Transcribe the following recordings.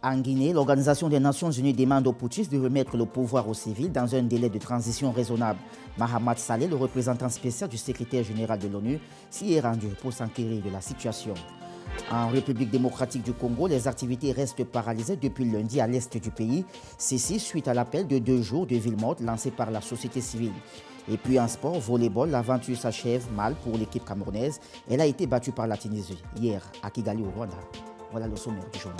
En Guinée, l'Organisation des Nations Unies demande aux putschistes de remettre le pouvoir aux civils dans un délai de transition raisonnable. Mahamat Saleh, le représentant spécial du secrétaire général de l'ONU, s'y est rendu pour s'enquérir de la situation. En République démocratique du Congo, les activités restent paralysées depuis lundi à l'est du pays. Ceci suite à l'appel de 2 jours de ville morte lancé par la société civile. Et puis en sport, volleyball, l'aventure s'achève mal pour l'équipe camerounaise. Elle a été battue par la Tunisie hier à Kigali au Rwanda. Voilà le sommaire du journal.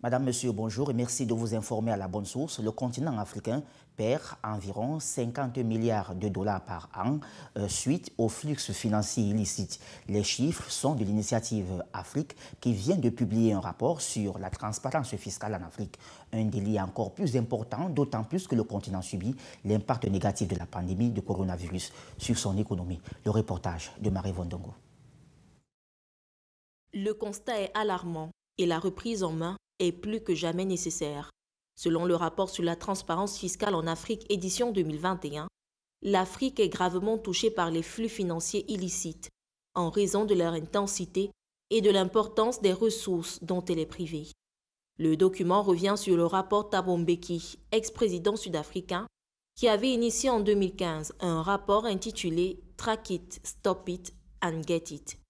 Madame, Monsieur, bonjour et merci de vous informer à la bonne source. Le continent africain perd environ 50 milliards de dollars par an suite aux flux financiers illicites. Les chiffres sont de l'initiative Afrique qui vient de publier un rapport sur la transparence fiscale en Afrique. Un délit encore plus important, d'autant plus que le continent subit l'impact négatif de la pandémie de coronavirus sur son économie. Le reportage de Marie Vondongo. Le constat est alarmant et la reprise en main est plus que jamais nécessaire. Selon le rapport sur la transparence fiscale en Afrique édition 2021, l'Afrique est gravement touchée par les flux financiers illicites en raison de leur intensité et de l'importance des ressources dont elle est privée. Le document revient sur le rapport Thabo Mbeki, ex-président sud-africain, qui avait initié en 2015 un rapport intitulé « Track it, Stop it and Get it ».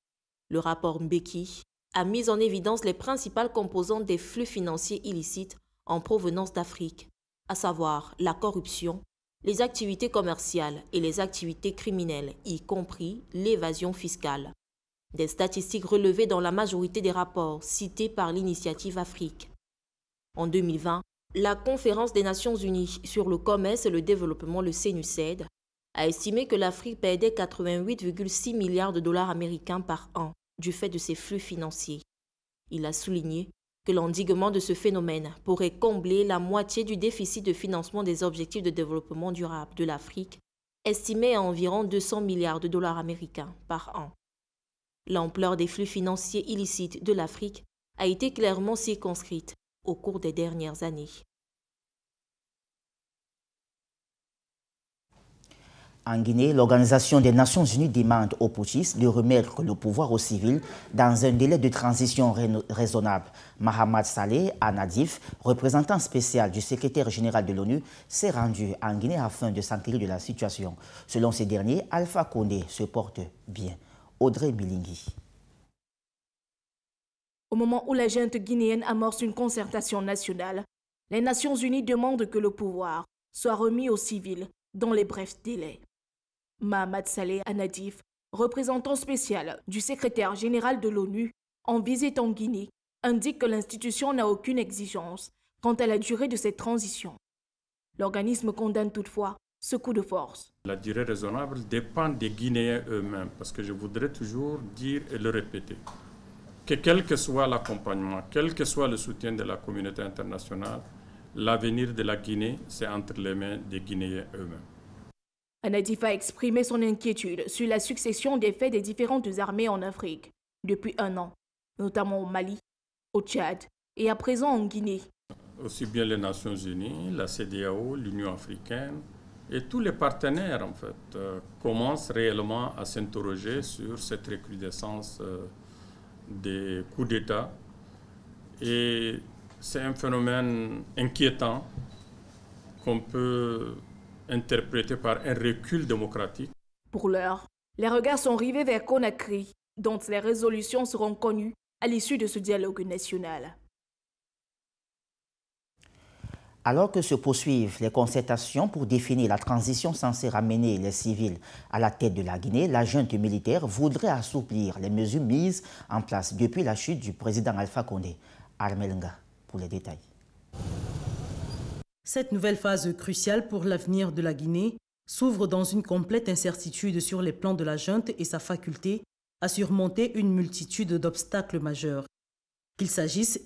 Le rapport Mbeki a mis en évidence les principales composantes des flux financiers illicites en provenance d'Afrique, à savoir la corruption, les activités commerciales et les activités criminelles, y compris l'évasion fiscale. Des statistiques relevées dans la majorité des rapports cités par l'initiative Afrique. En 2020, la Conférence des Nations Unies sur le commerce et le développement, le CNUSED, a estimé que l'Afrique perdait 88,6 milliards de dollars américains par an du fait de ses flux financiers. Il a souligné que l'endiguement de ce phénomène pourrait combler la moitié du déficit de financement des objectifs de développement durable de l'Afrique, estimé à environ 200 milliards de dollars américains par an. L'ampleur des flux financiers illicites de l'Afrique a été clairement circonscrite au cours des dernières années. En Guinée, l'Organisation des Nations Unies demande aux putschistes de remettre le pouvoir aux civils dans un délai de transition raisonnable. Mahamat Saleh Anadif, représentant spécial du secrétaire général de l'ONU, s'est rendu en Guinée afin de s'enquérir de la situation. Selon ces derniers, Alpha Condé se porte bien. Audrey Milingui. Au moment où la junte guinéenne amorce une concertation nationale, les Nations Unies demandent que le pouvoir soit remis aux civils dans les brefs délais. Mahamat Saleh Anadif, représentant spécial du secrétaire général de l'ONU en visite en Guinée, indique que l'institution n'a aucune exigence quant à la durée de cette transition. L'organisme condamne toutefois ce coup de force. La durée raisonnable dépend des Guinéens eux-mêmes, parce que je voudrais toujours dire et le répéter, que quel que soit l'accompagnement, quel que soit le soutien de la communauté internationale, l'avenir de la Guinée, c'est entre les mains des Guinéens eux-mêmes. Anadif a exprimé son inquiétude sur la succession des faits des différentes armées en Afrique depuis 1 an, notamment au Mali, au Tchad et à présent en Guinée. Aussi bien les Nations Unies, la CEDEAO, l'Union africaine et tous les partenaires en fait commencent réellement à s'interroger sur cette recrudescence des coups d'État. Et c'est un phénomène inquiétant qu'on peut interprété par un recul démocratique. Pour l'heure, les regards sont rivés vers Conakry, dont les résolutions seront connues à l'issue de ce dialogue national. Alors que se poursuivent les concertations pour définir la transition censée ramener les civils à la tête de la Guinée, la junte militaire voudrait assouplir les mesures mises en place depuis la chute du président Alpha Condé. Armelenga pour les détails. Cette nouvelle phase cruciale pour l'avenir de la Guinée s'ouvre dans une complète incertitude sur les plans de la junte et sa faculté à surmonter une multitude d'obstacles majeurs. Qu'il s'agisse